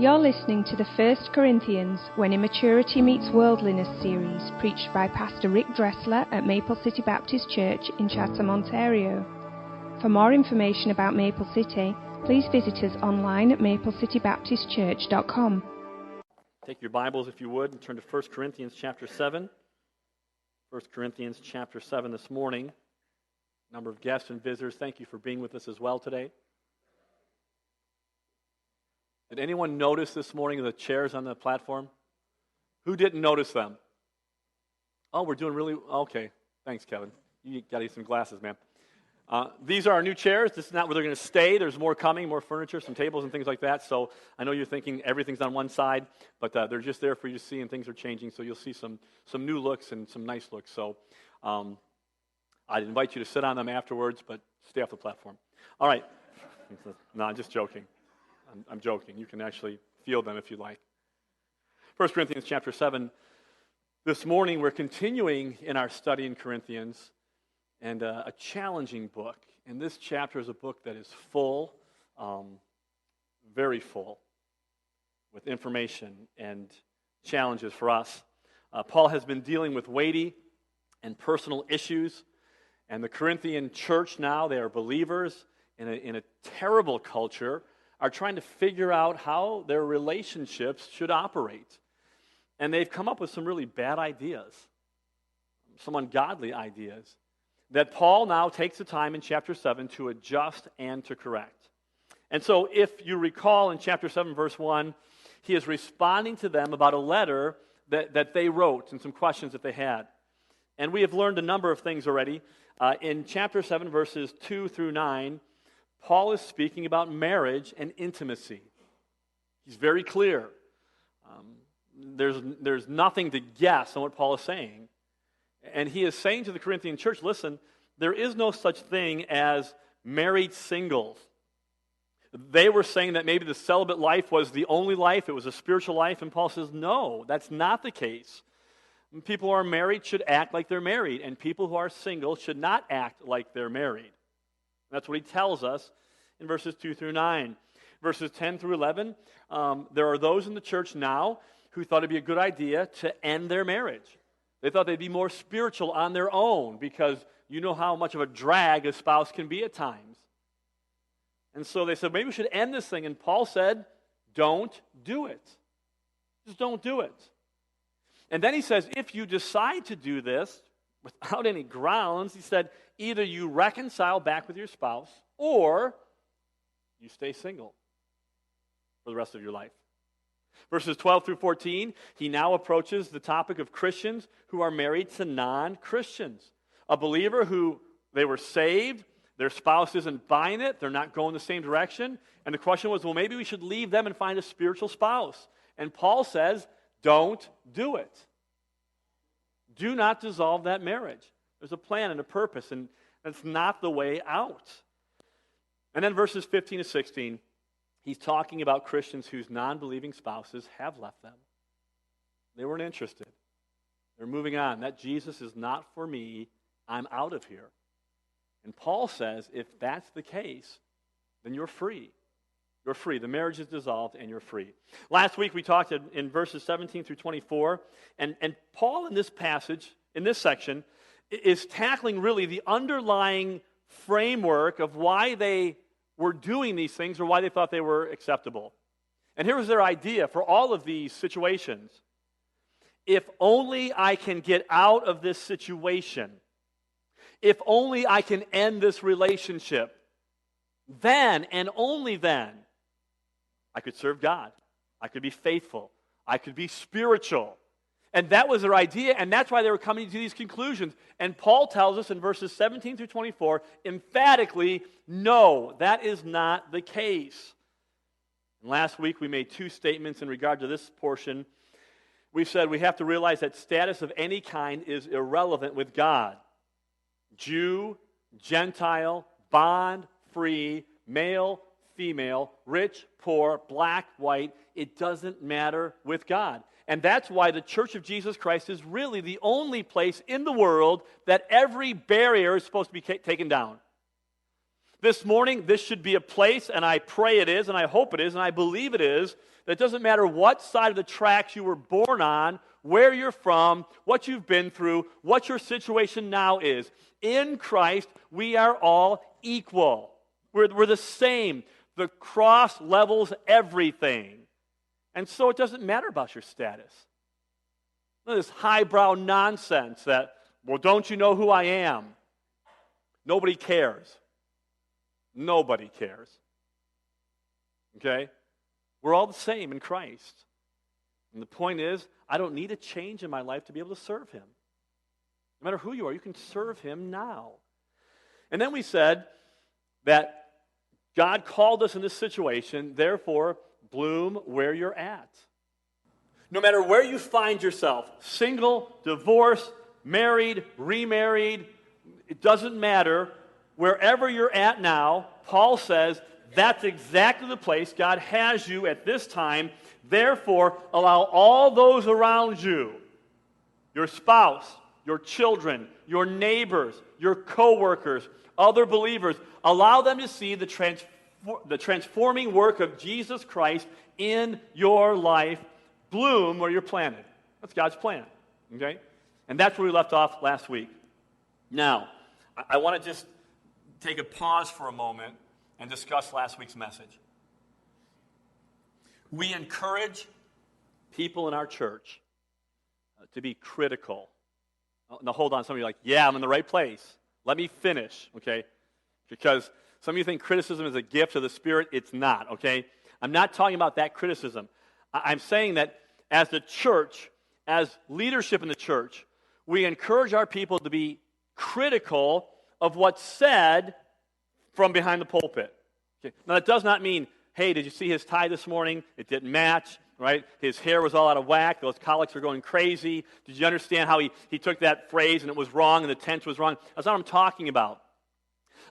You're listening to the 1 Corinthians When Immaturity Meets Worldliness series, preached by Pastor Rick Dressler at Maple City Baptist Church in Chatham, Ontario. For more information about Maple City, please visit us online at maplecitybaptistchurch.com. Take your Bibles, if you would, and turn to 1 Corinthians chapter 7. 1 Corinthians chapter 7 this morning. A number of guests and visitors, thank you for being with us as well today. Did anyone notice this morning the chairs on the platform? Who didn't notice them? Oh, we're doing really okay. Thanks, Kevin. You got to get some glasses, man. These are our new chairs. This is not where they're going to stay. There's more coming, more furniture, some tables and things like that. So I know you're thinking everything's on one side, but they're just there for you to see, and things are changing. So you'll see some new looks and some nice looks. So I'd invite you to sit on them afterwards, but stay off the platform. All right. No, I'm just joking. I'm joking. You can actually feel them if you like. 1 Corinthians chapter 7. This morning we're continuing in our study in Corinthians, and a challenging book. And this chapter is a book that is full, very full, with information and challenges for us. Paul has been dealing with weighty and personal issues, and the Corinthian church now, they are believers in a terrible culture, are trying to figure out how their relationships should operate. And they've come up with some really bad ideas, some ungodly ideas, that Paul now takes the time in chapter 7 to adjust and to correct. And so if you recall in chapter 7, verse 1, he is responding to them about a letter that they wrote and some questions that they had. And we have learned a number of things already. In chapter 7, verses 2 through 9, Paul is speaking about marriage and intimacy. He's very clear. There's nothing to guess on what Paul is saying. And he is saying to the Corinthian church, listen, there is no such thing as married singles. They were saying that maybe the celibate life was the only life, it was a spiritual life, and Paul says, no, that's not the case. People who are married should act like they're married, and people who are single should not act like they're married. That's what he tells us in verses 2 through 9. Verses 10 through 11, there are those in the church now who thought it'd be a good idea to end their marriage. They thought they'd be more spiritual on their own because you know how much of a drag a spouse can be at times. And so they said, maybe we should end this thing. And Paul said, don't do it. Just don't do it. And then he says, if you decide to do this without any grounds, he said, either you reconcile back with your spouse or you stay single for the rest of your life. Verses 12 through 14, he now approaches the topic of Christians who are married to non-Christians. A believer who they were saved, their spouse isn't buying it, they're not going the same direction, and the question was, well, maybe we should leave them and find a spiritual spouse. And Paul says, don't do it. Do not dissolve that marriage. There's a plan and a purpose, and that's not the way out. And then verses 15 to 16, he's talking about Christians whose non-believing spouses have left them. They weren't interested. They're moving on. That Jesus is not for me. I'm out of here. And Paul says, if that's the case, then you're free. You're free. The marriage is dissolved and you're free. Last week we talked in verses 17 through 24, and Paul in this passage, in this section, is tackling really the underlying framework of why they were doing these things or why they thought they were acceptable. And here was their idea for all of these situations. If only I can get out of this situation, if only I can end this relationship, then and only then I could serve God. I could be faithful. I could be spiritual. And that was their idea, and that's why they were coming to these conclusions. And Paul tells us in verses 17 through 24, emphatically, no, that is not the case. And last week we made two statements in regard to this portion. We said we have to realize that status of any kind is irrelevant with God. Jew, Gentile, bond, free, male, female, rich, poor, black, white, it doesn't matter with God. And that's why the Church of Jesus Christ is really the only place in the world that every barrier is supposed to be taken down. This morning, this should be a place, and I pray it is, and I hope it is, and I believe it is, that it doesn't matter what side of the tracks you were born on, where you're from, what you've been through, what your situation now is. In Christ, we are all equal. We're the same. The cross levels everything. And so it doesn't matter about your status. None of this highbrow nonsense that, well, don't you know who I am? Nobody cares. Nobody cares. Okay? We're all the same in Christ. And the point is, I don't need a change in my life to be able to serve him. No matter who you are, you can serve him now. And then we said that God called us in this situation, therefore, bloom where you're at. No matter where you find yourself, single, divorced, married, remarried, it doesn't matter. Wherever you're at now, Paul says that's exactly the place God has you at this time. Therefore, allow all those around you, your spouse, your children, your neighbors, your co-workers, other believers, allow them to see the transforming work of Jesus Christ in your life. Bloom where you're planted. That's God's plan. Okay? And that's where we left off last week. Now, I want to just take a pause for a moment and discuss last week's message. We encourage people in our church to be critical. Now, hold on. Some of you are like, yeah, I'm in the right place. Let me finish, okay? Because some of you think criticism is a gift of the Spirit. It's not, okay? I'm not talking about that criticism. I'm saying that as the church, as leadership in the church, we encourage our people to be critical of what's said from behind the pulpit. Okay? Now, that does not mean, hey, did you see his tie this morning? It didn't match, right? His hair was all out of whack. Those colics are going crazy. Did you understand how he took that phrase and it was wrong and the tense was wrong? That's not what I'm talking about.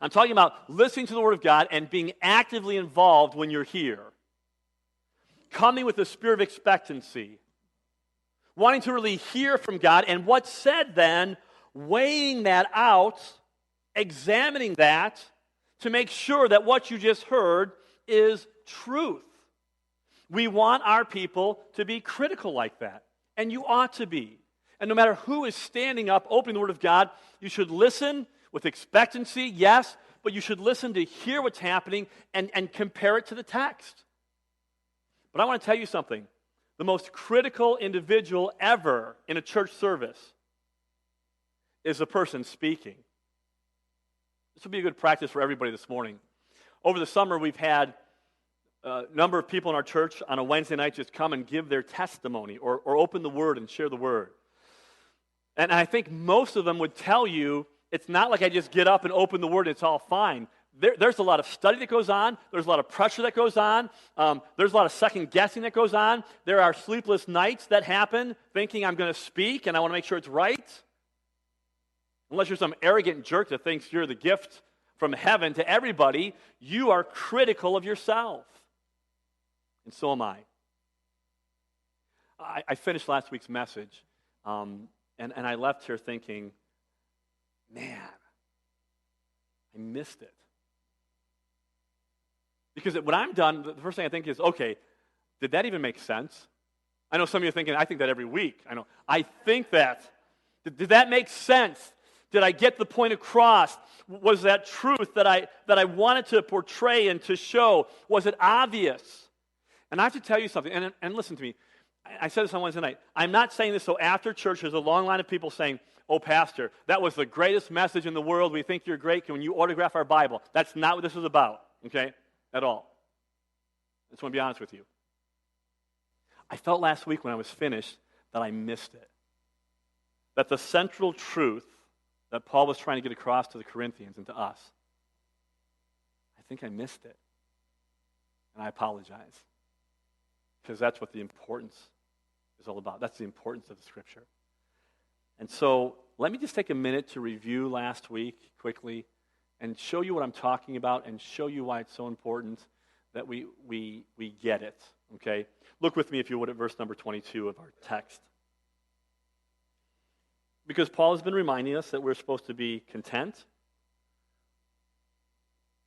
I'm talking about listening to the Word of God and being actively involved when you're here. Coming with a spirit of expectancy. Wanting to really hear from God, and what's said then, weighing that out, examining that, to make sure that what you just heard is truth. We want our people to be critical like that, and you ought to be. And no matter who is standing up, opening the Word of God, you should listen with expectancy, yes, but you should listen to hear what's happening and compare it to the text. But I want to tell you something. The most critical individual ever in a church service is the person speaking. This would be a good practice for everybody this morning. Over the summer, we've had a number of people in our church on a Wednesday night just come and give their testimony or open the Word and share the Word. And I think most of them would tell you, it's not like I just get up and open the Word and it's all fine. There's a lot of study that goes on. There's a lot of pressure that goes on. There's a lot of second guessing that goes on. There are sleepless nights that happen thinking I'm going to speak and I want to make sure it's right. Unless you're some arrogant jerk that thinks you're the gift from heaven to everybody, you are critical of yourself. And so am I. I finished last week's message, and I left here thinking, man, I missed it. Because when I'm done, the first thing I think is, okay, did that even make sense? I know some of you are thinking, I think that every week. I think that. Did that make sense? Did I get the point across? Was that truth that I wanted to portray and to show? Was it obvious? And I have to tell you something, and listen to me. I said this on Wednesday night. I'm not saying this so after church there's a long line of people saying, oh, Pastor, that was the greatest message in the world. We think you're great. Can you autograph our Bible? That's not what this is about, okay, at all. I just want to be honest with you. I felt last week when I was finished that I missed it. That the central truth that Paul was trying to get across to the Corinthians and to us, I think I missed it. And I apologize. Because that's what the importance is all about. That's the importance of the Scripture. And so let me just take a minute to review last week quickly and show you what I'm talking about and show you why it's so important that we get it. Okay? Look with me, if you would, at verse number 22 of our text. Because Paul has been reminding us that we're supposed to be content,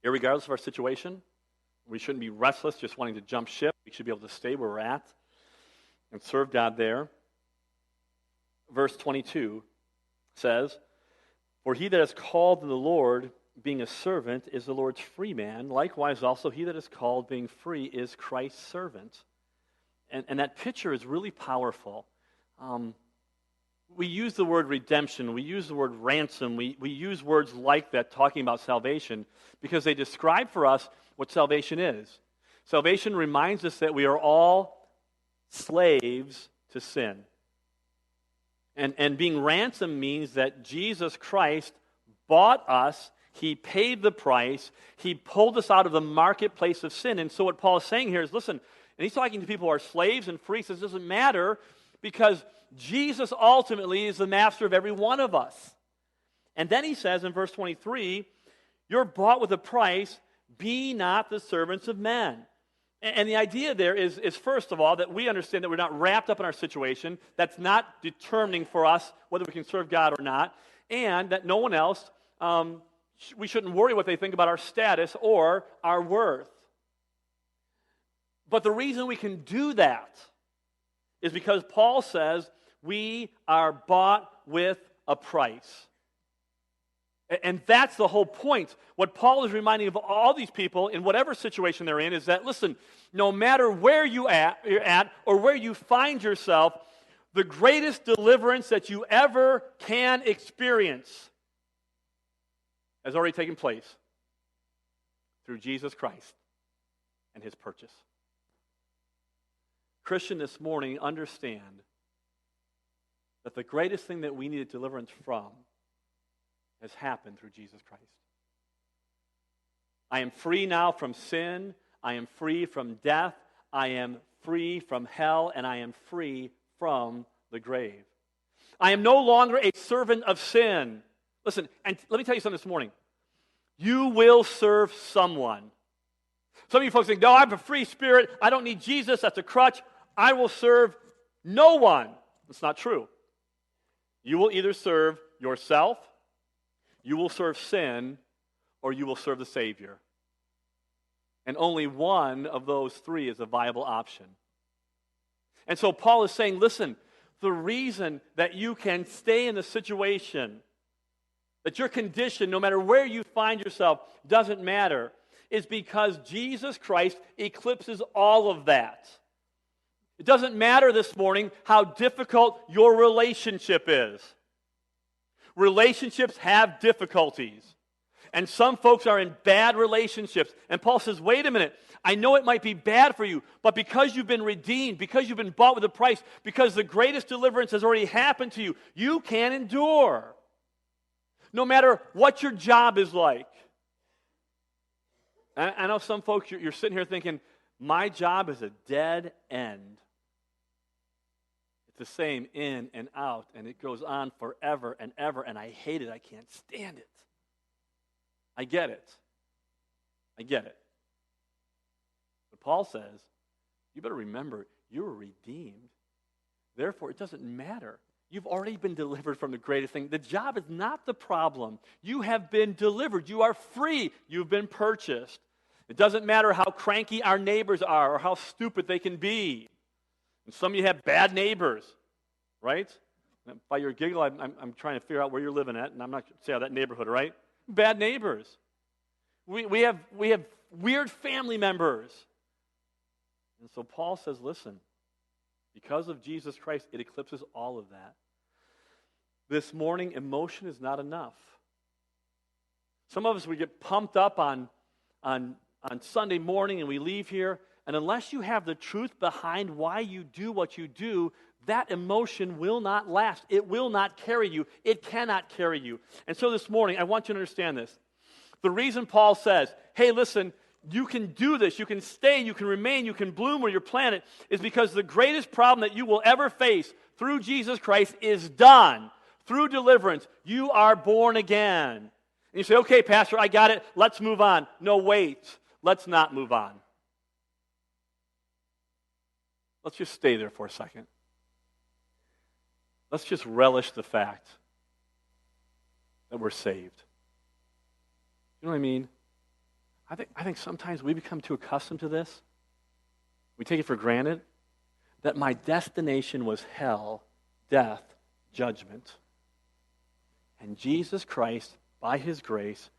Irregardless of our situation, we shouldn't be restless, just wanting to jump ship. We should be able to stay where we're at and serve God there. Verse 22 says, "For he that is called to the Lord, being a servant, is the Lord's free man. Likewise also he that is called, being free, is Christ's servant." And that picture is really powerful. We use the word redemption, we use the word ransom, we use words like that talking about salvation because they describe for us what salvation is. Salvation reminds us that we are all slaves to sin. And being ransomed means that Jesus Christ bought us, He paid the price, He pulled us out of the marketplace of sin. And so what Paul is saying here is, listen, and he's talking to people who are slaves and free, he says it doesn't matter because Jesus ultimately is the master of every one of us. And then he says in verse 23, "You're bought with a price, be not the servants of men." And the idea there is first of all, that we understand that we're not wrapped up in our situation. That's not determining for us whether we can serve God or not. And that no one else, we shouldn't worry what they think about our status or our worth. But the reason we can do that is because Paul says we are bought with a price. And that's the whole point. What Paul is reminding of all these people in whatever situation they're in is that, listen, no matter where you're at or where you find yourself, the greatest deliverance that you ever can experience has already taken place through Jesus Christ and His purchase. Christian, this morning, understand that the greatest thing that we need deliverance from has happened through Jesus Christ. I am free now from sin. I am free from death. I am free from hell, and I am free from the grave. I am no longer a servant of sin. Listen, and let me tell you something this morning. You will serve someone. Some of you folks think, no, I'm a free spirit. I don't need Jesus. That's a crutch. I will serve no one. That's not true. You will either serve yourself, you will serve sin, or you will serve the Savior. And only one of those three is a viable option. And so Paul is saying, listen, the reason that you can stay in the situation, that your condition, no matter where you find yourself, doesn't matter, is because Jesus Christ eclipses all of that. It doesn't matter this morning how difficult your relationship is. Relationships have difficulties. And some folks are in bad relationships. And Paul says, wait a minute, I know it might be bad for you, but because you've been redeemed, because you've been bought with a price, because the greatest deliverance has already happened to you, you can endure. No matter what your job is like. I know some folks, you're sitting here thinking, my job is a dead end. It's the same in and out, and it goes on forever and ever, and I hate it. I can't stand it. I get it. I get it. But Paul says, you better remember, you were redeemed. Therefore, it doesn't matter. You've already been delivered from the greatest thing. The job is not the problem. You have been delivered. You are free. You've been purchased. It doesn't matter how cranky our neighbors are or how stupid they can be. And some of you have bad neighbors, right? By your giggle, I'm trying to figure out where you're living at, and I'm not going to say that neighborhood, right? Bad neighbors. We have weird family members. And so Paul says, listen, because of Jesus Christ, it eclipses all of that. This morning, emotion is not enough. Some of us, we get pumped up on Sunday morning and we leave here, and unless you have the truth behind why you do what you do, that emotion will not last. It will not carry you. It cannot carry you. And so this morning, I want you to understand this. The reason Paul says, hey, listen, you can do this, you can stay, you can remain, you can bloom where you're planted, is because the greatest problem that you will ever face through Jesus Christ is done. Through deliverance, you are born again. And you say, okay, Pastor, I got it. Let's move on. No, wait. Let's not move on. Let's just stay there for a second. Let's just relish the fact that we're saved. You know what I mean? I think sometimes we become too accustomed to this. We take it for granted that my destination was hell, death, judgment. And Jesus Christ, by his grace,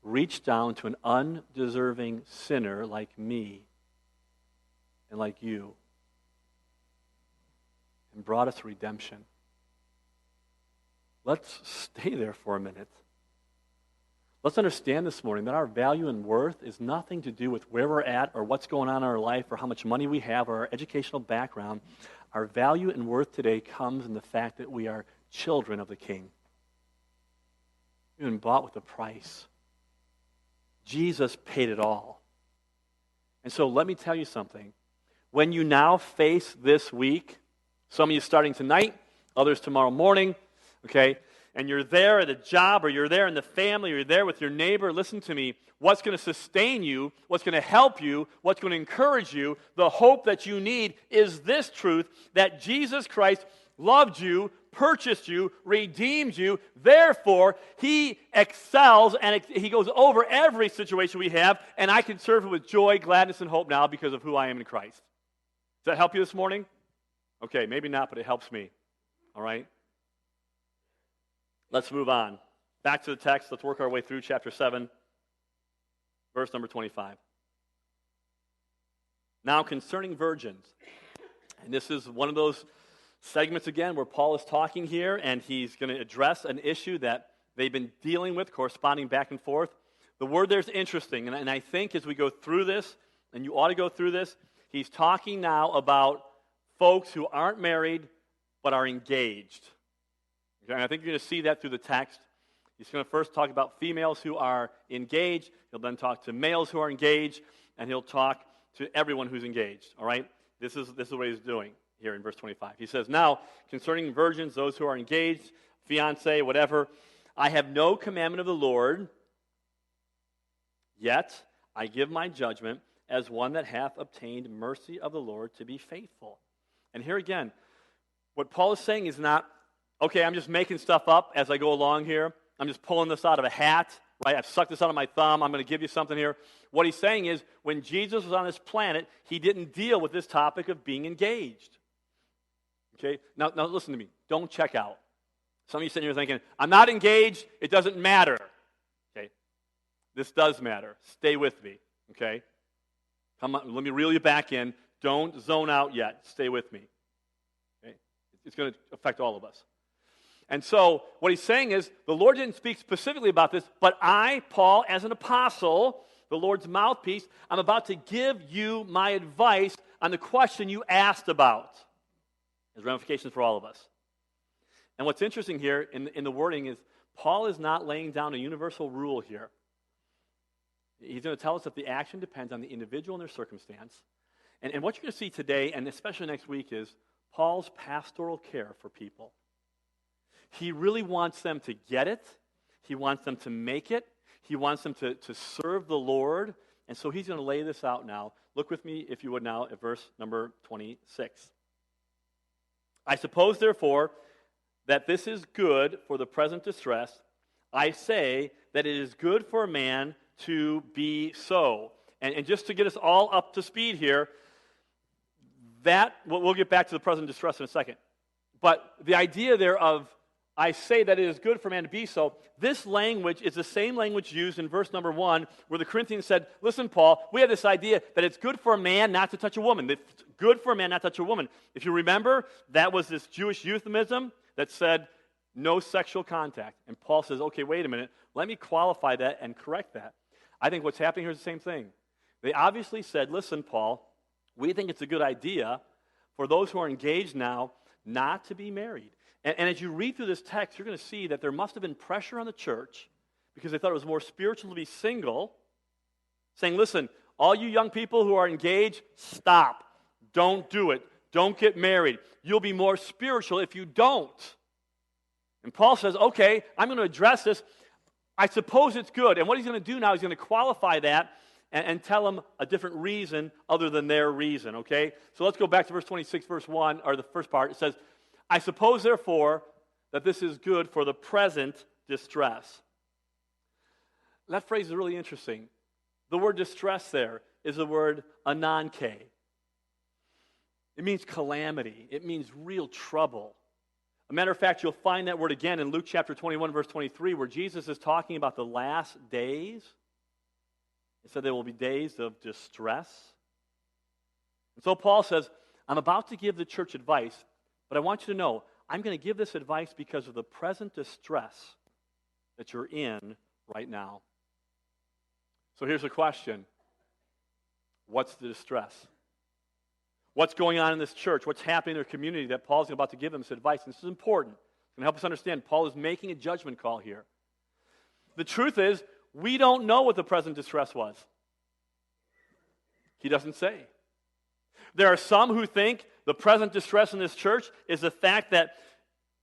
reached down to an undeserving sinner like me and like you and brought us redemption. Let's stay there for a minute. Let's understand this morning that our value and worth is nothing to do with where we're at or what's going on in our life or how much money we have or our educational background. Our value and worth today comes in the fact that we are children of the King. We've been bought with a price. Jesus paid it all. And so let me tell you something. When you now face this week, some of you starting tonight, others tomorrow morning, okay, and you're there at a job or you're there in the family or you're there with your neighbor, listen to me. What's going to sustain you, what's going to help you, what's going to encourage you, the hope that you need is this truth that Jesus Christ loved you, purchased you, redeemed you. Therefore, he excels and he goes over every situation we have, and I can serve him with joy, gladness, and hope now because of who I am in Christ. Does that help you this morning? Okay, maybe not, but it helps me. All right? Let's move on. Back to the text. Let's work our way through chapter 7, verse number 25. Now, concerning virgins, and this is one of those segments again where Paul is talking here, and he's going to address an issue that they've been dealing with, corresponding back and forth. The word there is interesting, and I think as we go through this, and you ought to go through this, he's talking now about folks who aren't married but are engaged. Okay, and I think you're going to see that through the text. He's going to first talk about females who are engaged. He'll then talk to males who are engaged, and he'll talk to everyone who's engaged. All right? This is what he's doing here in verse 25. He says, now, concerning virgins, those who are engaged, fiancé, whatever, I have no commandment of the Lord, yet I give my judgment as one that hath obtained mercy of the Lord to be faithful. And here again, what Paul is saying is not, okay, I'm just making stuff up as I go along here. I'm just pulling this out of a hat, right? I've sucked this out of my thumb. I'm going to give you something here. What he's saying is, when Jesus was on this planet, he didn't deal with this topic of being engaged. Okay? Now listen to me. Don't check out. Some of you sitting here thinking, I'm not engaged. It doesn't matter. Okay? This does matter. Stay with me. Okay? Come on, let me reel you back in. Don't zone out yet. Stay with me. Okay? It's going to affect all of us. And so what he's saying is, the Lord didn't speak specifically about this, but I, Paul, as an apostle, the Lord's mouthpiece, I'm about to give you my advice on the question you asked about. There's ramifications for all of us. And what's interesting here in the wording is, Paul is not laying down a universal rule here. He's going to tell us that the action depends on the individual and their circumstance. And what you're going to see today, and especially next week, is Paul's pastoral care for people. He really wants them to get it. He wants them to make it. He wants them to serve the Lord. And so he's going to lay this out now. Look with me, if you would now, at verse number 26. I suppose, therefore, that this is good for the present distress. I say that it is good for a man to be so. And just to get us all up to speed here, we'll get back to the present distress in a second. But the idea there of, I say that it is good for a man to be so, this language is the same language used in verse number 1, where the Corinthians said, listen, Paul, we have this idea that it's good for a man not to touch a woman. It's good for a man not to touch a woman. If you remember, that was this Jewish euphemism that said no sexual contact. And Paul says, okay, wait a minute, let me qualify that and correct that. I think what's happening here is the same thing. They obviously said, listen, Paul, we think it's a good idea for those who are engaged now not to be married. And as you read through this text, you're going to see that there must have been pressure on the church because they thought it was more spiritual to be single, saying, listen, all you young people who are engaged, stop. Don't do it. Don't get married. You'll be more spiritual if you don't. And Paul says, okay, I'm going to address this. I suppose it's good. And what he's going to do now, he's going to qualify that and tell them a different reason other than their reason, okay? So let's go back to verse 26, verse 1, or the first part. It says, I suppose, therefore, that this is good for the present distress. That phrase is really interesting The word distress there is the word ananke. It means calamity. It means real trouble. A matter of fact, you'll find that word again in Luke chapter 21, verse 23, where Jesus is talking about the last days. He said there will be days of distress. And so Paul says, I'm about to give the church advice, but I want you to know, I'm going to give this advice because of the present distress that you're in right now. So here's the question. What's the distress? What's going on in this church? What's happening in their community that Paul's about to give them this advice? And this is important. It's going to help us understand Paul is making a judgment call here. The truth is, we don't know what the present distress was. He doesn't say. There are some who think the present distress in this church is the fact that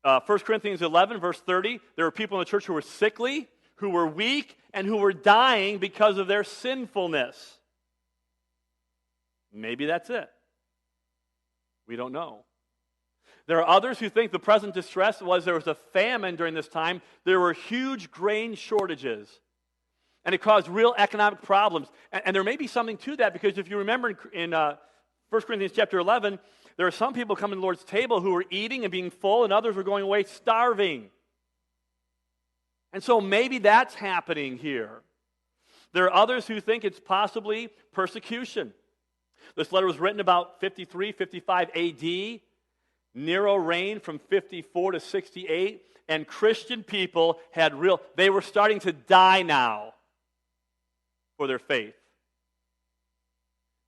1 Corinthians 11, verse 30, there were people in the church who were sickly, who were weak, and who were dying because of their sinfulness. Maybe that's it. We don't know. There are others who think the present distress was there was a famine during this time. There were huge grain shortages. And it caused real economic problems. And there may be something to that, because if you remember in 1 Corinthians chapter 11, there are some people coming to the Lord's table who were eating and being full, and others were going away starving. And so maybe that's happening here. There are others who think it's possibly persecution. This letter was written about 53, 55 AD. Nero reigned from 54 to 68, and Christian people they were starting to die now for their faith.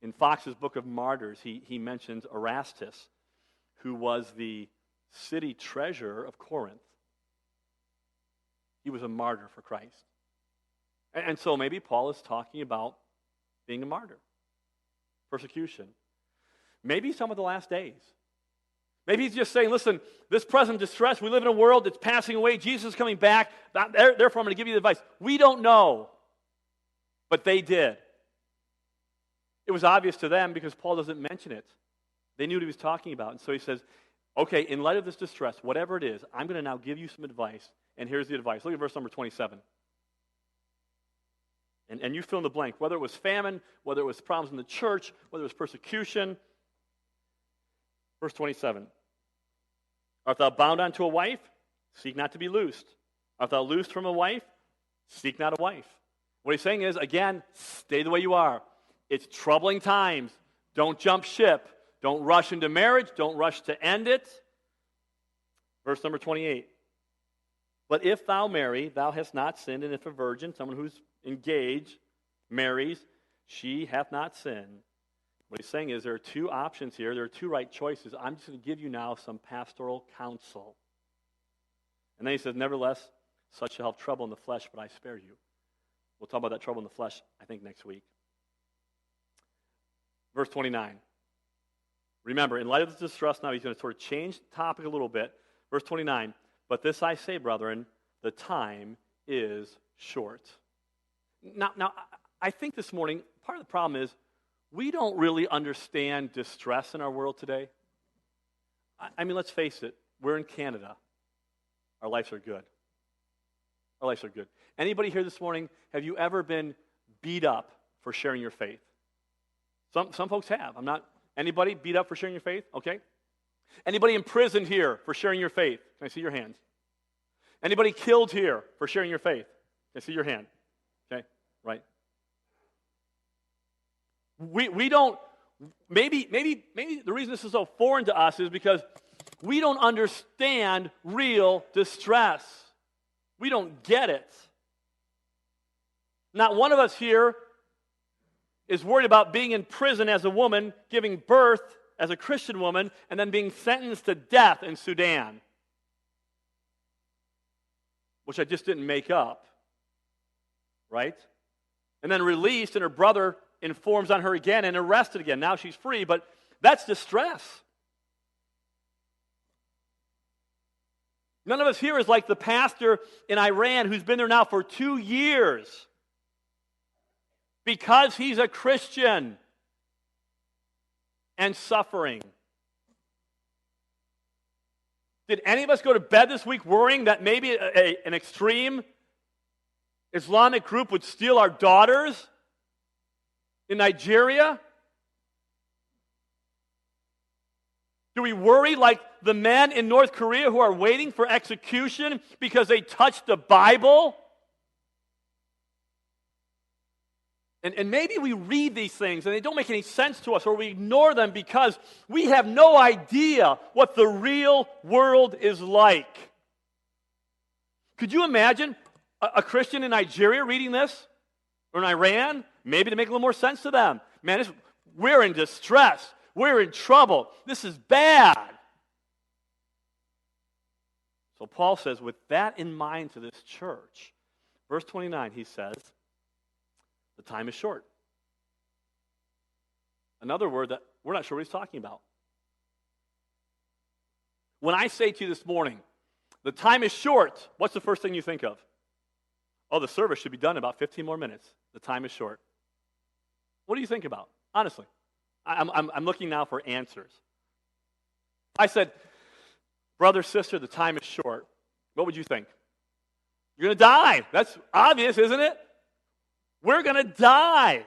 In Fox's Book of Martyrs, he mentions Erastus, who was the city treasurer of Corinth. He was a martyr for Christ. And so maybe Paul is talking about being a martyr, persecution. Maybe he's talking about the last days. Maybe he's just saying, listen, this present distress, we live in a world that's passing away, Jesus is coming back, therefore I'm going to give you the advice. We don't know. But they did. It was obvious to them because Paul doesn't mention it. They knew what he was talking about. And so he says, okay, in light of this distress, whatever it is, I'm going to now give you some advice. And here's the advice. Look at verse number 27. And you fill in the blank. Whether it was famine, whether it was problems in the church, whether it was persecution. Verse 27. Art thou bound unto a wife? Seek not to be loosed. Art thou loosed from a wife? Seek not a wife. What he's saying is, again, stay the way you are. It's troubling times. Don't jump ship. Don't rush into marriage. Don't rush to end it. Verse number 28. But if thou marry, thou hast not sinned, and if a virgin, someone who's engaged, marries, she hath not sinned. What he's saying is there are two options here. There are two right choices. I'm just going to give you now some pastoral counsel. And then he says, nevertheless, such shall have trouble in the flesh, but I spare you. We'll talk about that trouble in the flesh, I think, next week. Verse 29. Remember, in light of the distress now, he's going to sort of change the topic a little bit. Verse 29. But this I say, brethren, the time is short. Now, I think this morning, part of the problem is we don't really understand distress in our world today. I mean, let's face it. We're in Canada. Our lives are good. Our lives are good. Anybody here this morning, have you ever been beat up for sharing your faith? Some folks have. Anybody beat up for sharing your faith? Okay. Anybody imprisoned here for sharing your faith? Can I see your hands? Anybody killed here for sharing your faith? Can I see your hand? Okay, right. We don't, maybe the reason this is so foreign to us is because we don't understand real distress. We don't get it. Not one of us here is worried about being in prison as a woman, giving birth as a Christian woman, and then being sentenced to death in Sudan, which I just didn't make up, right? And then released, and her brother informs on her again and arrested again. Now she's free, but that's distress. None of us here is like the pastor in Iran who's been there now for 2 years because he's a Christian and suffering. Did any of us go to bed this week worrying that maybe an extreme Islamic group would steal our daughters in Nigeria? Do we worry like the men in North Korea who are waiting for execution because they touched the Bible? And maybe we read these things and they don't make any sense to us, or we ignore them because we have no idea what the real world is like. Could you imagine a Christian in Nigeria reading this? Or in Iran? Maybe to make a little more sense to them. Man, we're in distress. We're in trouble. This is bad. So Paul says, with that in mind to this church, verse 29, he says, the time is short. Another word that we're not sure what he's talking about. When I say to you this morning, the time is short, what's the first thing you think of? Oh, the service should be done in about 15 more minutes. The time is short. What do you think about? Honestly, I'm looking now for answers. I said, brother, sister, the time is short. What would you think? You're going to die. That's obvious, isn't it? We're going to die.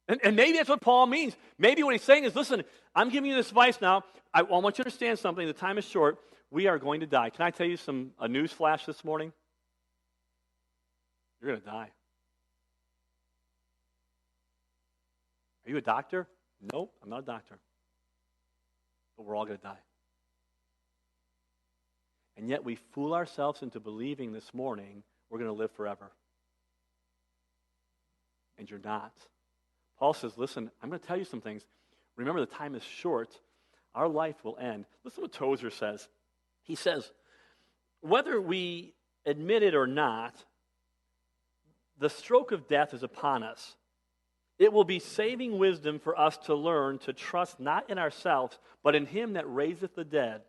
And maybe that's what Paul means. Maybe what he's saying is, listen, I'm giving you this advice now. I want you to understand something. The time is short. We are going to die. Can I tell you a news flash this morning? You're going to die. Are you a doctor? Nope, I'm not a doctor. But we're all going to die. And yet we fool ourselves into believing this morning we're going to live forever. And you're not. Paul says, listen, I'm going to tell you some things. Remember, the time is short. Our life will end. Listen to what Tozer says. He says, whether we admit it or not, the stroke of death is upon us. It will be saving wisdom for us to learn to trust not in ourselves, but in him that raiseth the dead.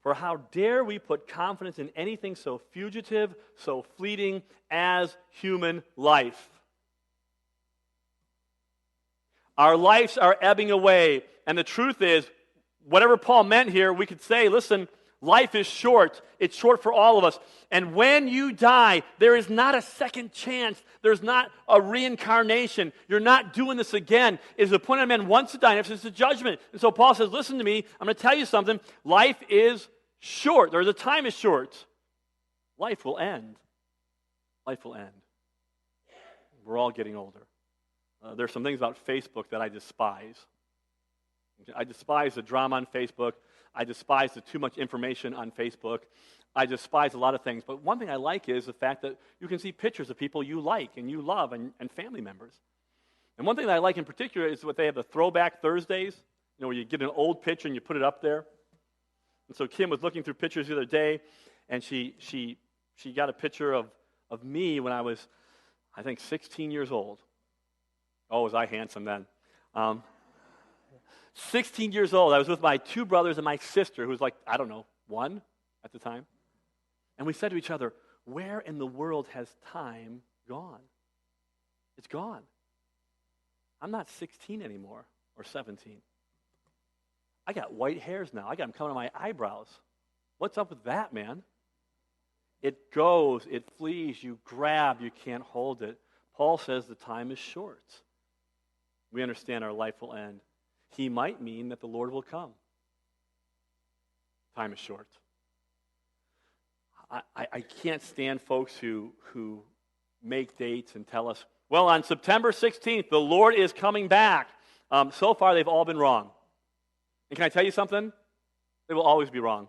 For how dare we put confidence in anything so fugitive, so fleeting as human life? Our lives are ebbing away, and the truth is, whatever Paul meant here, we could say, listen, life is short. It's short for all of us. And when you die, there is not a second chance. There's not a reincarnation. You're not doing this again. It is appointed a man once to die, and after it's a judgment. And so Paul says, listen to me. I'm going to tell you something. Life is short. The time is short. Life will end. Life will end. We're all getting older. There's some things about Facebook that I despise. I despise the drama on Facebook. I despise the too much information on Facebook. I despise a lot of things. But one thing I like is the fact that you can see pictures of people you like and you love and family members. And one thing that I like in particular is what they have, the Throwback Thursdays, where you get an old picture and you put it up there. And so Kim was looking through pictures the other day, and she got a picture of me when I was, I think, 16 years old. Oh, was I handsome then. 16 years old. I was with my two brothers and my sister, who was like, I don't know, 1 at the time. And we said to each other, where in the world has time gone? It's gone. I'm not 16 anymore, or 17. I got white hairs now. I got them coming on my eyebrows. What's up with that, man? It goes, it flees, you grab, you can't hold it. Paul says the time is short. We understand our life will end. He might mean that the Lord will come. Time is short. I can't stand folks who make dates and tell us, well, on September 16th, the Lord is coming back. So far, they've all been wrong. And can I tell you something? They will always be wrong.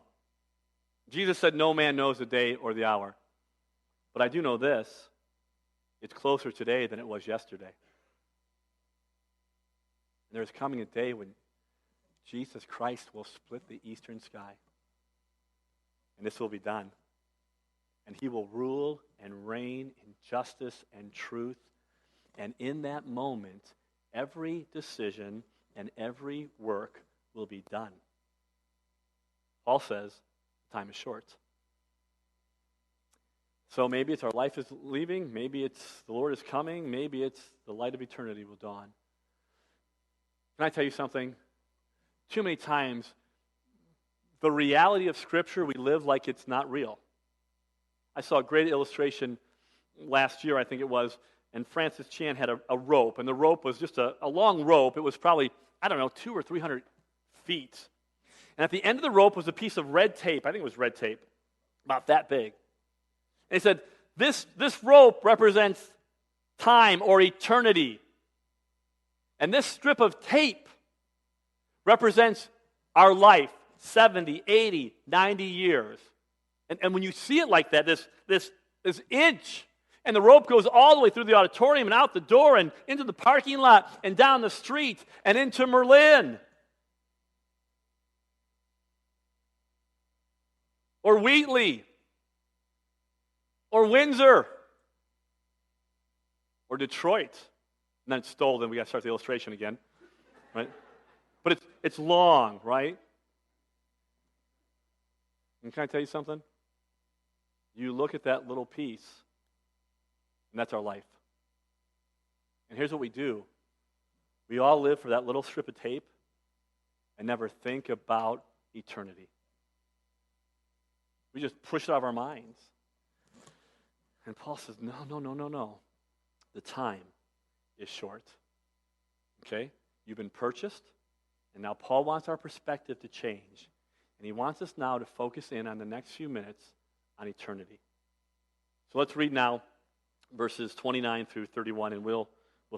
Jesus said, no man knows the day or the hour. But I do know this. It's closer today than it was yesterday. There's coming a day when Jesus Christ will split the eastern sky. And this will be done. And he will rule and reign in justice and truth. And in that moment, every decision and every work will be done. Paul says, time is short. So maybe it's our life is leaving, maybe it's the Lord is coming, maybe it's the light of eternity will dawn. Can I tell you something? Too many times, the reality of Scripture, we live like it's not real. I saw a great illustration last year, I think it was, and Francis Chan had a rope, and the rope was just a long rope. It was probably, 200 or 300 feet. And at the end of the rope was a piece of red tape. I think it was red tape, about that big. And he said, this rope represents time or eternity. And this strip of tape represents our life, 70, 80, 90 years. And when you see it like that, this inch, and the rope goes all the way through the auditorium and out the door and into the parking lot and down the street and into Merlin. Or Wheatley. Or Windsor. Or Detroit. And then it's stolen. We got to start the illustration again. Right? But it's long, right? And can I tell you something? You look at that little piece, and that's our life. And here's what we do. We all live for that little strip of tape and never think about eternity. We just push it out of our minds. And Paul says, no. The time is short. Okay? You've been purchased, and now Paul wants our perspective to change. And he wants us now to focus in on the next few minutes on eternity. So let's read now verses 29 through 31, and we'll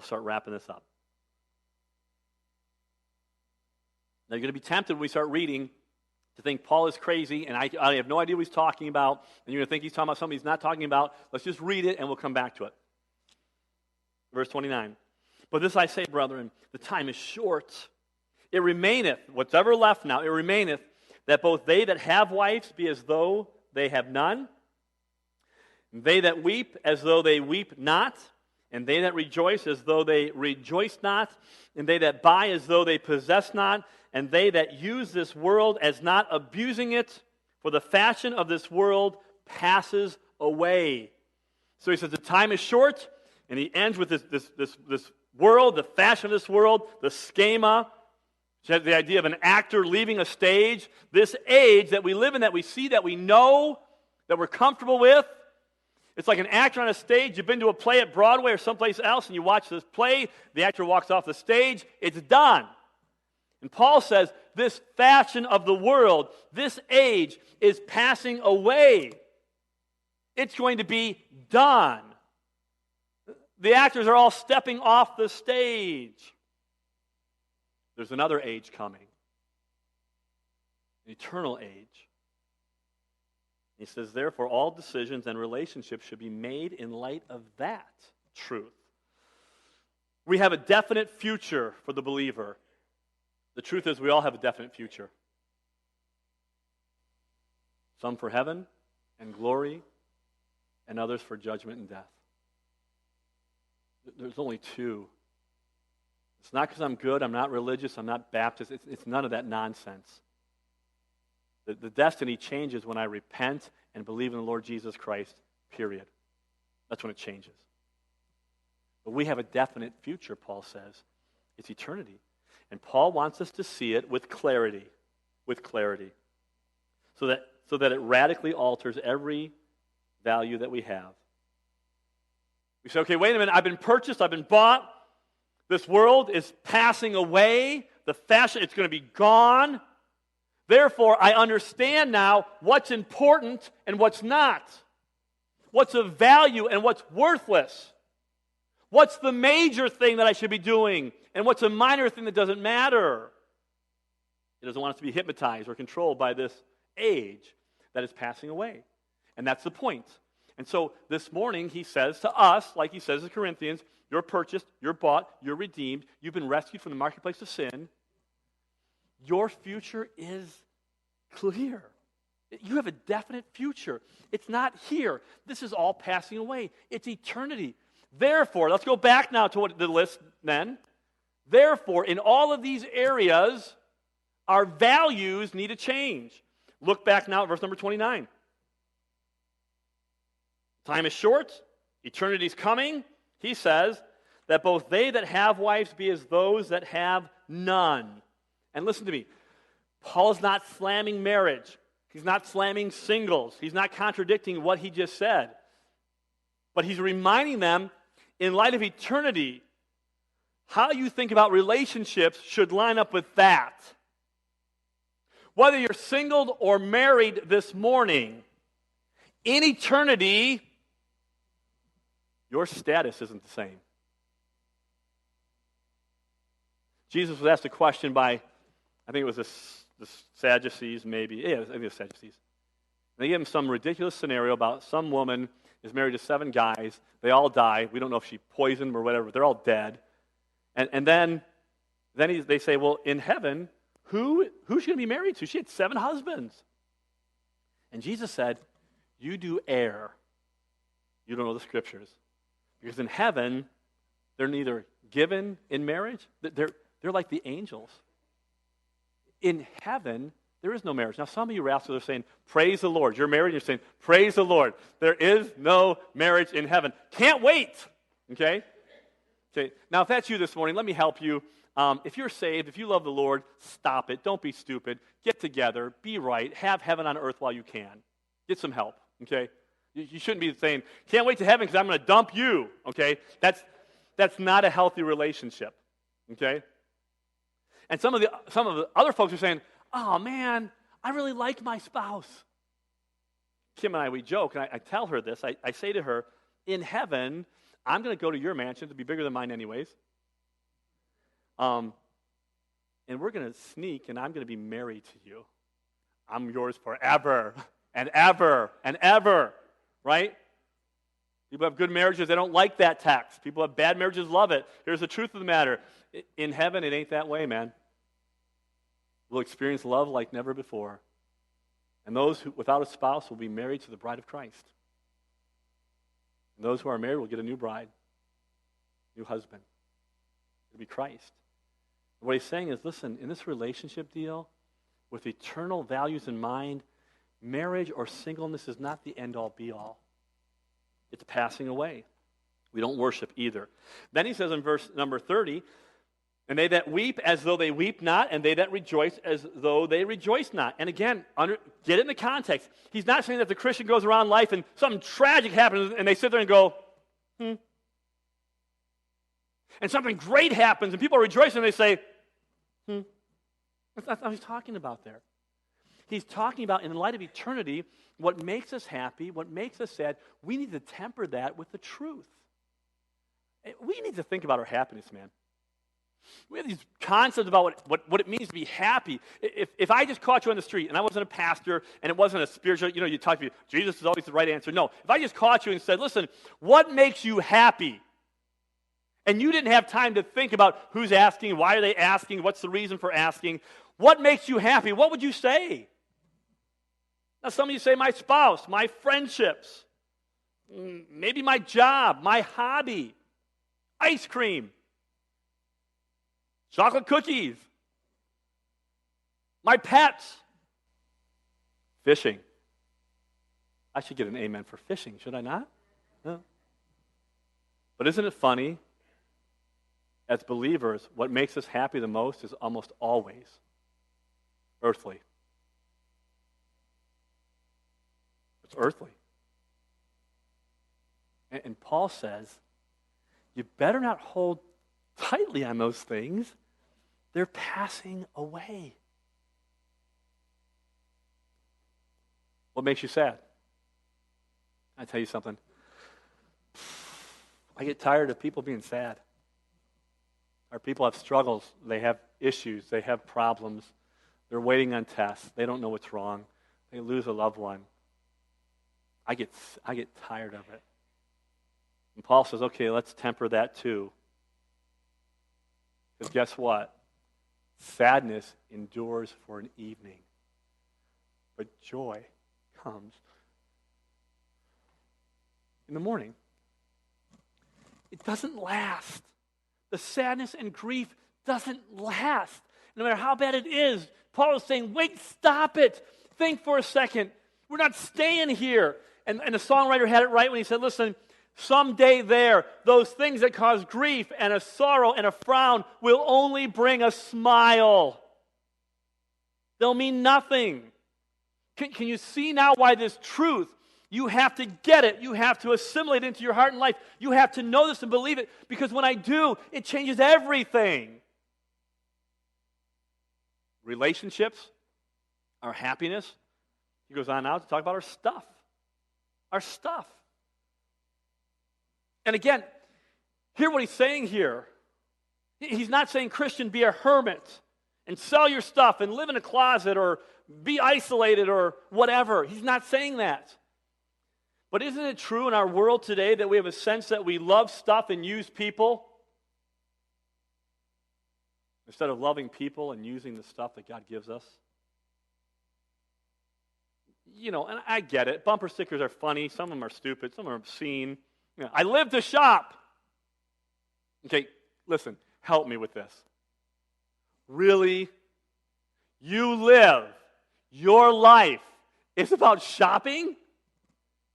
start wrapping this up. Now, you're going to be tempted when we start reading to think Paul is crazy, and I have no idea what he's talking about, and you're going to think he's talking about something he's not talking about. Let's just read it, and we'll come back to it. Verse 29. But this I say, brethren, the time is short. It remaineth, what's ever left now, it remaineth, that both they that have wives be as though they have none, and they that weep as though they weep not, and they that rejoice as though they rejoice not, and they that buy as though they possess not, and they that use this world as not abusing it, for the fashion of this world passes away. So he says the time is short, and he ends with this world, the fashion of this world, the schema, which has the idea of an actor leaving a stage. This age that we live in, that we see, that we know, that we're comfortable with. It's like an actor on a stage. You've been to a play at Broadway or someplace else, and you watch this play. The actor walks off the stage. It's done. And Paul says this fashion of the world, this age, is passing away. It's going to be done. The actors are all stepping off the stage. There's another age coming, an eternal age. He says, therefore, all decisions and relationships should be made in light of that truth. We have a definite future for the believer. The truth is, we all have a definite future. Some for heaven and glory, and others for judgment and death. There's only two. It's not because I'm good, I'm not religious, I'm not Baptist. It's none of that nonsense. The destiny changes when I repent and believe in the Lord Jesus Christ, period. That's when it changes. But we have a definite future, Paul says. It's eternity. And Paul wants us to see it with clarity. So that it radically alters every value that we have. We say, okay, wait a minute, I've been purchased, I've been bought. This world is passing away. The fashion, it's going to be gone. Therefore, I understand now what's important and what's not. What's of value and what's worthless. What's the major thing that I should be doing and what's a minor thing that doesn't matter. He doesn't want us to be hypnotized or controlled by this age that is passing away. And that's the point. And so this morning he says to us, like he says to the Corinthians, you're purchased, you're bought, you're redeemed, you've been rescued from the marketplace of sin. Your future is clear. You have a definite future. It's not here. This is all passing away. It's eternity. Therefore, let's go back now to what the list then. Therefore, in all of these areas, our values need to change. Look back now at verse number 29. Time is short. Eternity is coming. He says that both they that have wives be as those that have none. And listen to me. Paul's not slamming marriage. He's not slamming singles. He's not contradicting what he just said. But he's reminding them, in light of eternity, how you think about relationships should line up with that. Whether you're single or married this morning, in eternity, your status isn't the same. Jesus was asked a question by, I think it was the Sadducees, maybe. Yeah, I think it was Sadducees. They gave him some ridiculous scenario about some woman is married to 7 guys. They all die. We don't know if she poisoned them or whatever. They're all dead. And then they say, well, in heaven, who's she going to be married to? She had 7 husbands. And Jesus said, you do err. You don't know the scriptures. Because in heaven, they're neither given in marriage. They're like the angels. In heaven, there is no marriage. Now, some of you rascals are saying, praise the Lord. You're married and you're saying, praise the Lord. There is no marriage in heaven. Can't wait. Okay? Okay. Now, if that's you this morning, let me help you. If you're saved, if you love the Lord, stop it. Don't be stupid. Get together. Be right. Have heaven on earth while you can. Get some help. Okay? You shouldn't be saying, can't wait to heaven because I'm going to dump you. Okay? That's not a healthy relationship. Okay? And some of the other folks are saying, oh man, I really like my spouse. Kim and I, we joke, and I tell her this. I say to her, in heaven, I'm going to go to your mansion to be bigger than mine anyways. And we're going to sneak, and I'm going to be married to you. I'm yours forever and ever and ever, right? People have good marriages, they don't like that text. People have bad marriages, love it. Here's the truth of the matter. In heaven, it ain't that way, man. We'll experience love like never before. And those who, without a spouse will be married to the bride of Christ. And those who are married will get a new bride, new husband. It'll be Christ. And what he's saying is, listen, in this relationship deal, with eternal values in mind, marriage or singleness is not the end-all, be-all. It's passing away. We don't worship either. Then he says in verse number 30, and they that weep as though they weep not, and they that rejoice as though they rejoice not. And again, get it in the context. He's not saying that the Christian goes around life and something tragic happens and they sit there and go, And something great happens and people are rejoicing and they say, That's not what he's talking about there. He's talking about, in light of eternity, what makes us happy, what makes us sad. We need to temper that with the truth. We need to think about our happiness, man. We have these concepts about what it means to be happy. If I just caught you on the street and I wasn't a pastor and it wasn't a spiritual, you talk to me, Jesus is always the right answer. No, if I just caught you and said, listen, what makes you happy? And you didn't have time to think about who's asking, why are they asking, what's the reason for asking, what makes you happy? What would you say? Now, some of you say my spouse, my friendships, maybe my job, my hobby, ice cream. Chocolate cookies. My pets. Fishing. I should get an amen for fishing, should I not? No. But isn't it funny? As believers, what makes us happy the most is almost always earthly. It's earthly. And Paul says, you better not hold tightly on those things. They're passing away. What makes you sad? I tell you something. I get tired of people being sad. Our people have struggles. They have issues. They have problems. They're waiting on tests. They don't know what's wrong. They lose a loved one. I get tired of it. And Paul says, okay, let's temper that too. Because guess what? Sadness endures for an evening, but joy comes in the morning. It doesn't last. The sadness and grief doesn't last. No matter how bad it is, Paul is saying, wait, stop it. Think for a second. We're not staying here. And the songwriter had it right when he said, listen, someday there, those things that cause grief and a sorrow and a frown will only bring a smile. They'll mean nothing. Can you see now why this truth, You have to get it. You have to assimilate it into your heart and life. You have to know this and believe it, because when I do, it changes everything. Relationships, our happiness. He goes on now to talk about our stuff. Our stuff. And again, hear what he's saying here. He's not saying, Christian, be a hermit and sell your stuff and live in a closet or be isolated or whatever. He's not saying that. But isn't it true in our world today that we have a sense that we love stuff and use people instead of loving people and using the stuff that God gives us? You know, and I get it. Bumper stickers are funny. Some of them are stupid. Some of them are obscene. You know, I live to shop. Okay, listen, help me with this. Really? You live, your life is about shopping?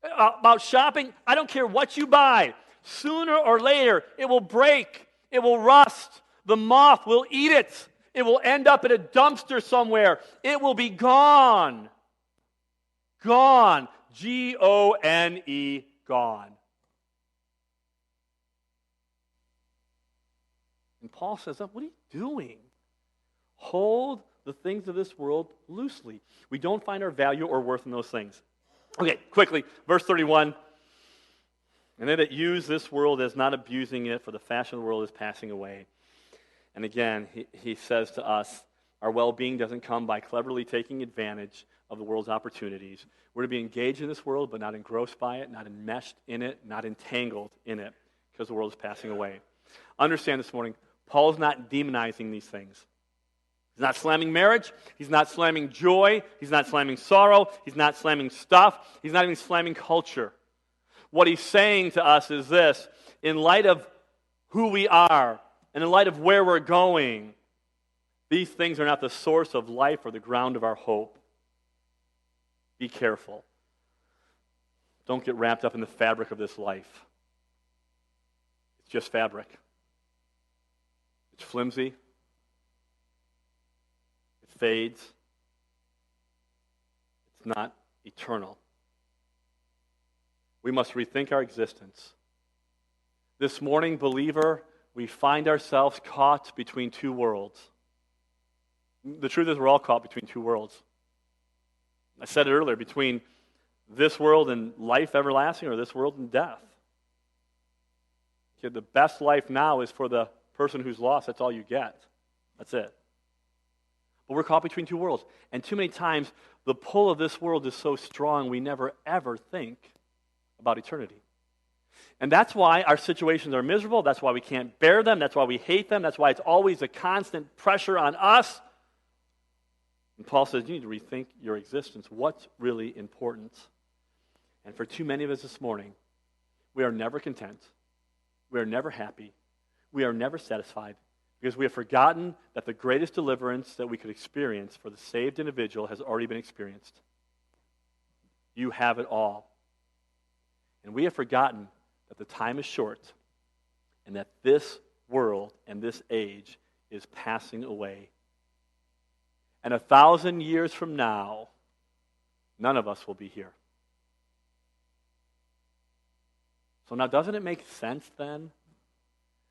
About shopping? I don't care what you buy. Sooner or later, it will break. It will rust. The moth will eat it. It will end up in a dumpster somewhere. It will be gone. Gone. G-O-N-E, gone. And Paul says, what are you doing? Hold the things of this world loosely. We don't find our value or worth in those things. Okay, quickly, verse 31. And they that use this world as not abusing it, for the fashion of the world is passing away. And again, he says to us, our well-being doesn't come by cleverly taking advantage of the world's opportunities. We're to be engaged in this world, but not engrossed by it, not enmeshed in it, not entangled in it, because the world is passing away. Understand this morning, Paul's not demonizing these things. He's not slamming marriage. He's not slamming joy. He's not slamming sorrow. He's not slamming stuff. He's not even slamming culture. What he's saying to us is this: in light of who we are and in light of where we're going, these things are not the source of life or the ground of our hope. Be careful. Don't get wrapped up in the fabric of this life. It's just fabric. It's flimsy. It fades. It's not eternal. We must rethink our existence. This morning, believer, we find ourselves caught between two worlds. The truth is, we're all caught between two worlds. I said it earlier, between this world and life everlasting or this world and death. Okay, the best life now is for the person who's lost. That's all you get. That's it. But we're caught between two worlds. And too many times, the pull of this world is so strong, we never, ever think about eternity. And that's why our situations are miserable. That's why we can't bear them. That's why we hate them. That's why it's always a constant pressure on us. And Paul says, you need to rethink your existence. What's really important? And for too many of us this morning, we are never content. We are never happy. We are never satisfied because we have forgotten that the greatest deliverance that we could experience for the saved individual has already been experienced. You have it all. And we have forgotten that the time is short and that this world and this age is passing away. And 1,000 years from now, none of us will be here. So now, doesn't it make sense then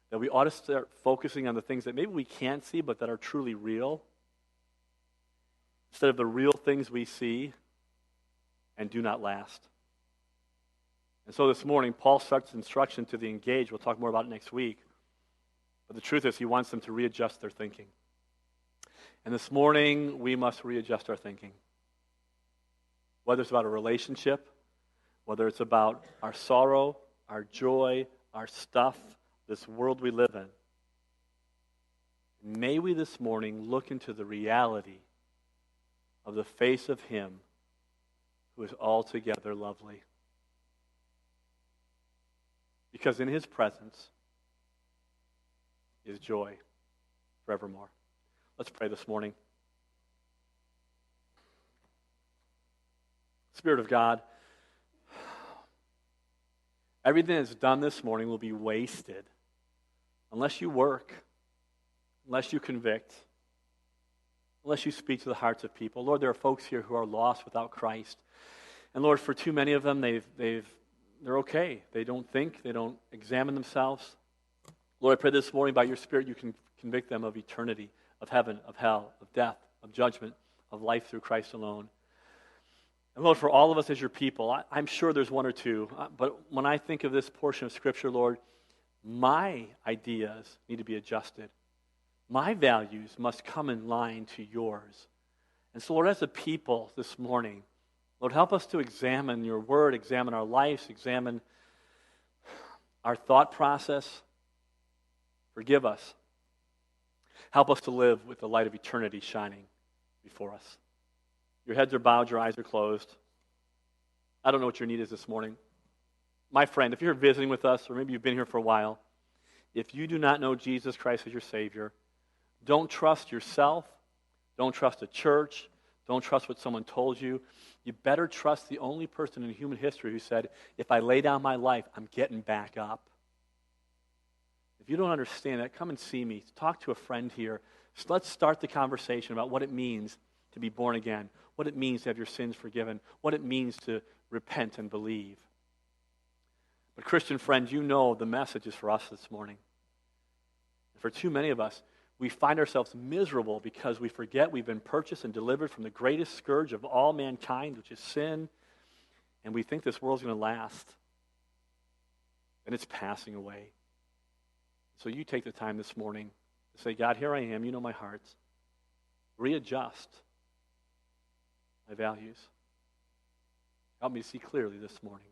that we ought to start focusing on the things that maybe we can't see but that are truly real instead of the real things we see and do not last? And so this morning, Paul starts instruction to the engaged. We'll talk more about it next week. But the truth is, he wants them to readjust their thinking. And this morning, we must readjust our thinking. Whether it's about a relationship, whether it's about our sorrow, our joy, our stuff, this world we live in. May we this morning look into the reality of the face of Him who is altogether lovely. Because in His presence is joy forevermore. Let's pray this morning. Spirit of God, everything that's done this morning will be wasted unless you work, unless you convict, unless you speak to the hearts of people. Lord, there are folks here who are lost without Christ. And Lord, for too many of them, they're okay. They don't think, they don't examine themselves. Lord, I pray this morning by your Spirit you can convict them of eternity, of heaven, of hell, of death, of judgment, of life through Christ alone. And Lord, for all of us as your people, I'm sure there's one or two, but when I think of this portion of Scripture, Lord, my ideas need to be adjusted. My values must come in line to yours. And so, Lord, as a people this morning, Lord, help us to examine your word, examine our lives, examine our thought process. Forgive us. Help us to live with the light of eternity shining before us. Your heads are bowed, your eyes are closed. I don't know what your need is this morning. My friend, if you're visiting with us, or maybe you've been here for a while, if you do not know Jesus Christ as your Savior, don't trust yourself, don't trust a church, don't trust what someone told you. You better trust the only person in human history who said, if I lay down my life, I'm getting back up. If you don't understand that, come and see me. Talk to a friend here. So let's start the conversation about what it means to be born again, what it means to have your sins forgiven, what it means to repent and believe. But Christian friends, you know the message is for us this morning. For too many of us, we find ourselves miserable because we forget we've been purchased and delivered from the greatest scourge of all mankind, which is sin, and we think this world's going to last, and it's passing away. So you take the time this morning to say, God, here I am, you know my heart. Readjust my values. Help me to see clearly this morning.